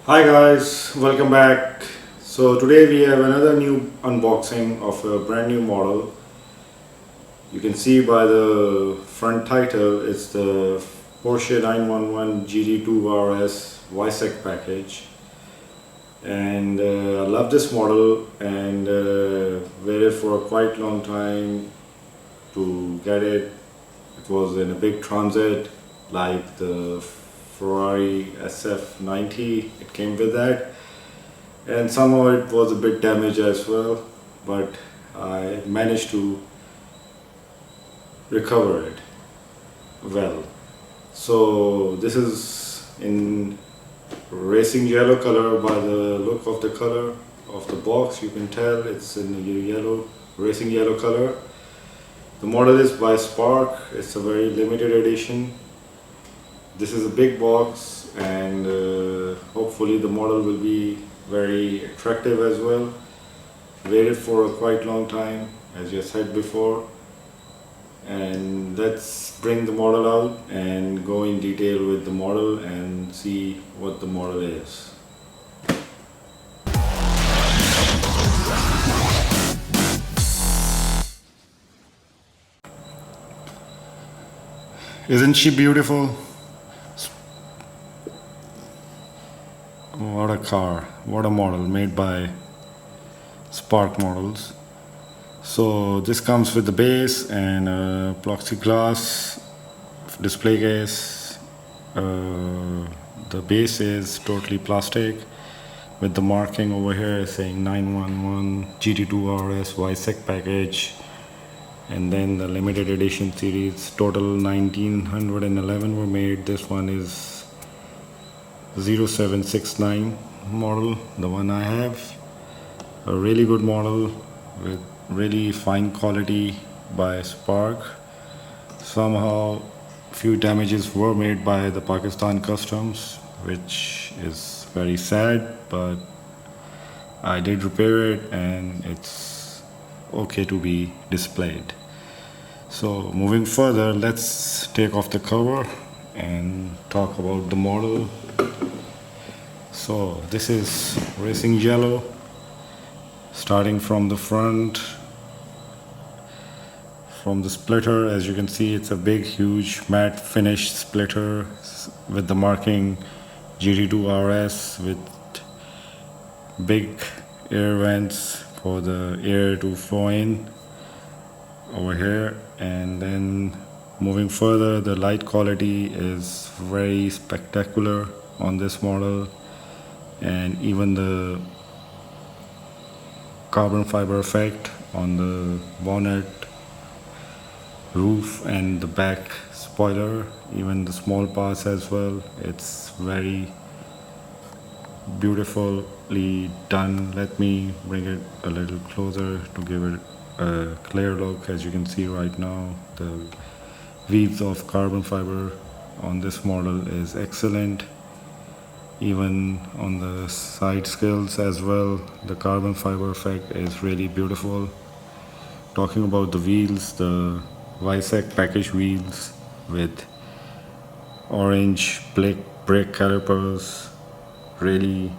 Hi guys, welcome back. So today we have another new unboxing of a brand new model. You can see by the front title it's the Porsche 911 GT2 RS Weissach Package, and I love this model and waited for a quite long time to get it. It was in a big transit like the Ferrari SF90. It came with that, and somehow it was a bit damaged as well, but I managed to recover it well. So this is in racing yellow color. By the look of the color of the box you can tell it's in a yellow, racing yellow color. The model is by Spark. It's a very limited edition. This is a big box, and hopefully the model will be very attractive as well. Waited for a quite long time, as you said before, and let's bring the model out and go in detail with the model and see what the model is. Isn't she beautiful? What a car, what a model made by Spark Models. So this comes with the base and a plexiglass display case. The base is totally plastic with the marking over here saying 911 GT2 RS Weissach Package, and then the limited edition series. Total 1911 were made. This one is 0769 model, the one I have. A really good model with really fine quality by Spark. Somehow few damages were made by the Pakistan customs, which is very sad, but I did repair it and it's okay to be displayed. So moving further, let's take off the cover and talk about the model. So this is racing yellow. Starting from the front, from the splitter, as you can see, it's a big huge matte finish splitter with the marking GT2 RS, with big air vents for the air to flow in over here. And then moving further, the light quality is very spectacular on this model, and even the carbon fiber effect on the bonnet, roof and the back spoiler, even the small parts as well. It's very beautifully done. Let me bring it a little closer to give it a clear look. As you can see right now, the weaves of carbon fiber on this model is excellent. Even on the side skills as well, the carbon fiber effect is really beautiful. Talking about the wheels, the Weissach package wheels with orange brake calipers really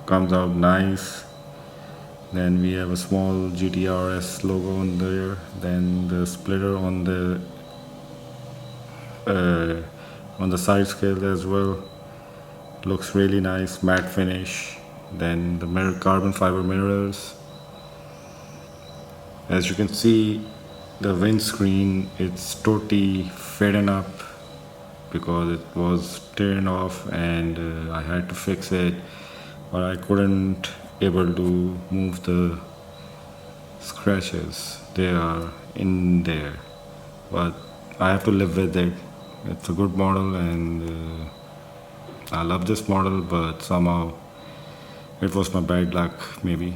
comes out nice. Then we have a small GTRS logo on there. Then the splitter on the side scale as well looks really nice, matte finish. Then the carbon fiber mirrors. As you can see, the windscreen, it's totally fading up because it was tearing off, and I had to fix it, but I couldn't able to move the scratches. They are in there, but I have to live with it. It's a good model, and I love this model, but somehow it was my bad luck maybe.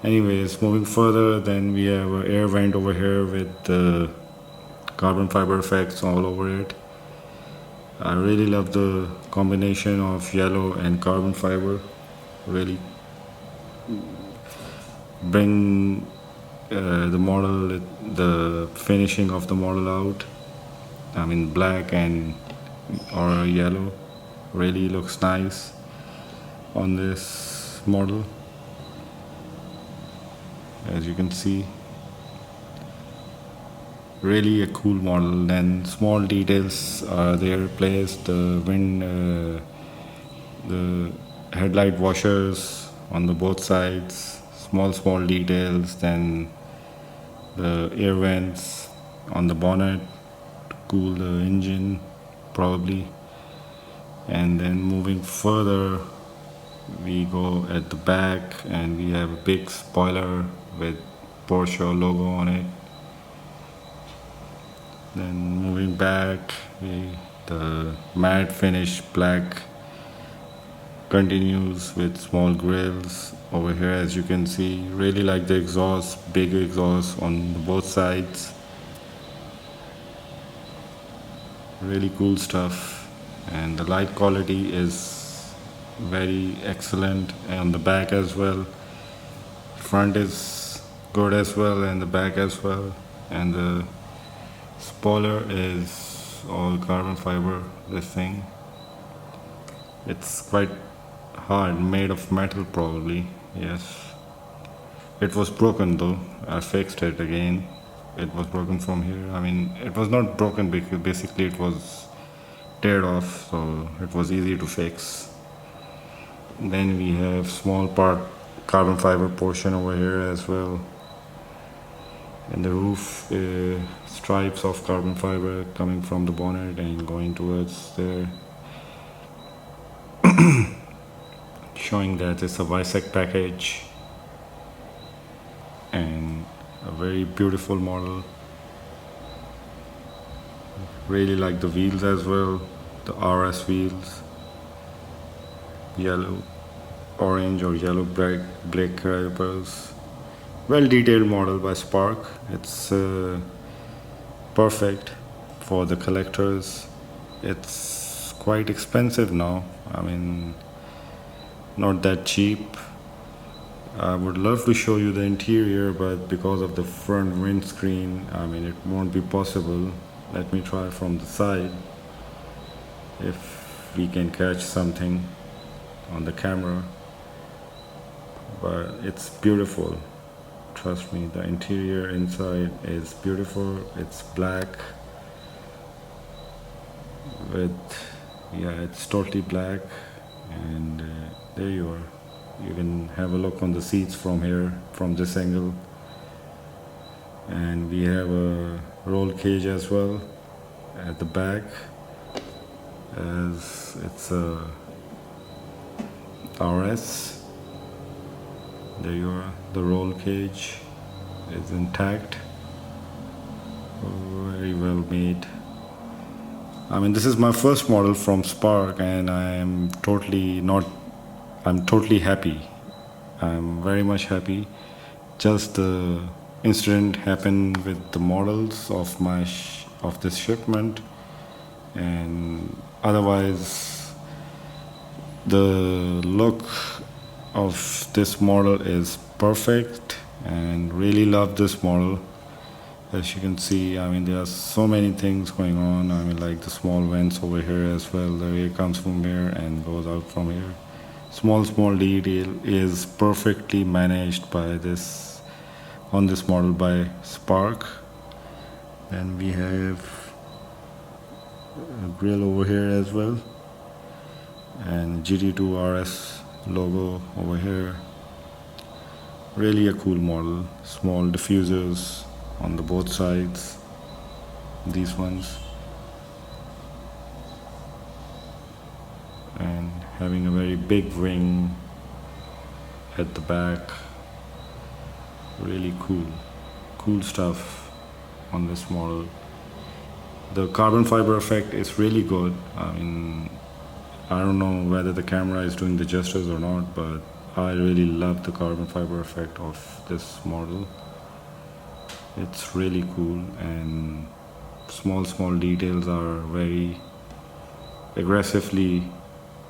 Anyways, moving further, then we have an air vent over here with the carbon fiber effects all over it. I really love the combination of yellow and carbon fiber. Really bring the model, the finishing of the model out. Black and or yellow really looks nice. on this model. As you can see, really a cool model. Then small details are there placed, the headlight washers on the both sides, small details. Then the air vents on the bonnet to cool the engine probably. And then moving further, we go at the back and we have a big spoiler with Porsche logo on it. Then moving back, the matte finish black continues with small grills over here. As you can see, really like the exhaust, big exhaust on both sides. Really cool stuff, and the light quality is very excellent on the back as well. Front is good as well, and the back as well. And the spoiler is all carbon fiber. This thing, it's quite hard, made of metal probably. Yes, it was broken though. I fixed it again. It was broken from here. I mean, it was not broken because basically it was teared off, so it was easy to fix. Then we have small part carbon fiber portion over here as well, and the roof stripes of carbon fiber coming from the bonnet and going towards there, showing that it's a Weissach package and a very beautiful model. Really like the wheels as well, the RS wheels, yellow, orange or yellow black calipers. Well detailed model by Spark. It's perfect for the collectors. It's quite expensive now. I mean, not that cheap. I would love to show you the interior, but because of the front windscreen, I mean, it won't be possible. Let me try from the side if we can catch something on the camera. But it's beautiful. Trust me, the interior inside is beautiful. It's black with, yeah, it's totally black. And there you are. You can have a look on the seats from here, from this angle. And we have a roll cage as well at the back, as it's a RS. There you are. The roll cage is intact. Very well made. I mean, this is my first model from Spark, and I'm totally happy. I'm very much happy. Just the incident happened with the models of of this shipment, and otherwise the look of this model is perfect, and really love this model. As you can see, I mean, there are so many things going on. I mean, like the small vents over here as well. The air comes from here and goes out from here. Small detail is perfectly managed by this on this model by Spark. Then we have a grill over here as well, and GT2 RS logo over here. Really a cool model. Small diffusers on the both sides, these ones, and having a very big wing at the back. Really cool stuff on this model. The carbon fiber effect is really good. I mean, I don't know whether the camera is doing the justice or not, but I really love the carbon fiber effect of this model. It's really cool, and small details are very aggressively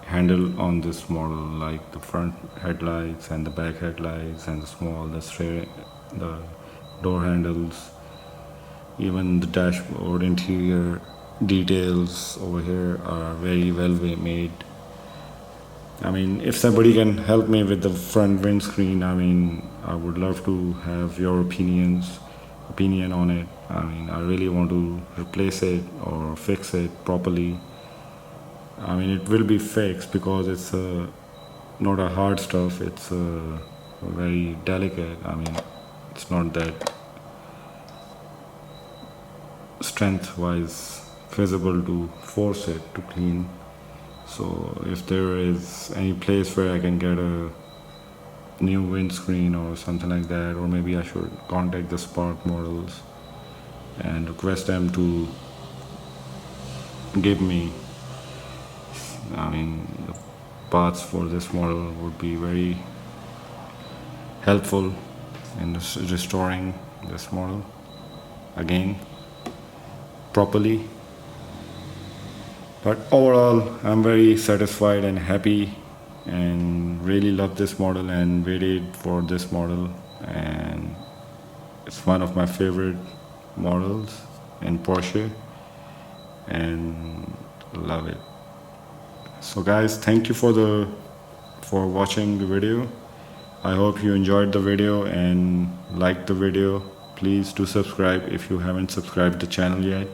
handled on this model, like the front headlights and the back headlights and the door handles, even the dashboard interior details over here are very well made. I mean, if somebody can help me with the front windscreen, I mean, I would love to have your opinion on it. I mean, I really want to replace it or fix it properly. I mean, it will be fixed because it's not a hard stuff. It's very delicate. I mean, it's not that strength-wise feasible to force it to clean. So if there is any place where I can get a new windscreen or something like that, or maybe I should contact the Spark models and request them to give me, I mean, the parts for this model would be very helpful in restoring this model again properly. But overall, I'm very satisfied and happy and really love this model and waited for this model, and it's one of my favorite models in Porsche and love it. So guys, thank you for watching the video. I hope you enjoyed the video and liked the video. Please do subscribe if you haven't subscribed the channel yet,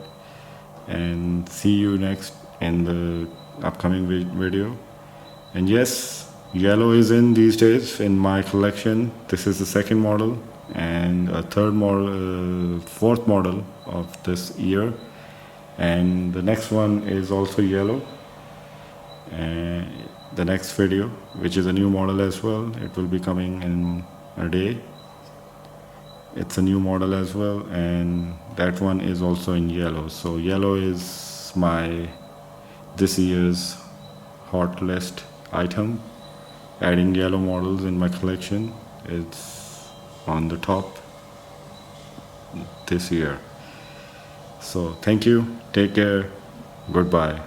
and see you next in the upcoming video. And yes, yellow is in these days in my collection. This is the second model and a fourth model of this year, and the next one is also yellow. And the next video, which is a new model as well, it will be coming in a day. It's a new model as well, and that one is also in yellow. So yellow is my this year's hot list item. Adding yellow models in my collection, it's on the top this year. So thank you, take care, goodbye.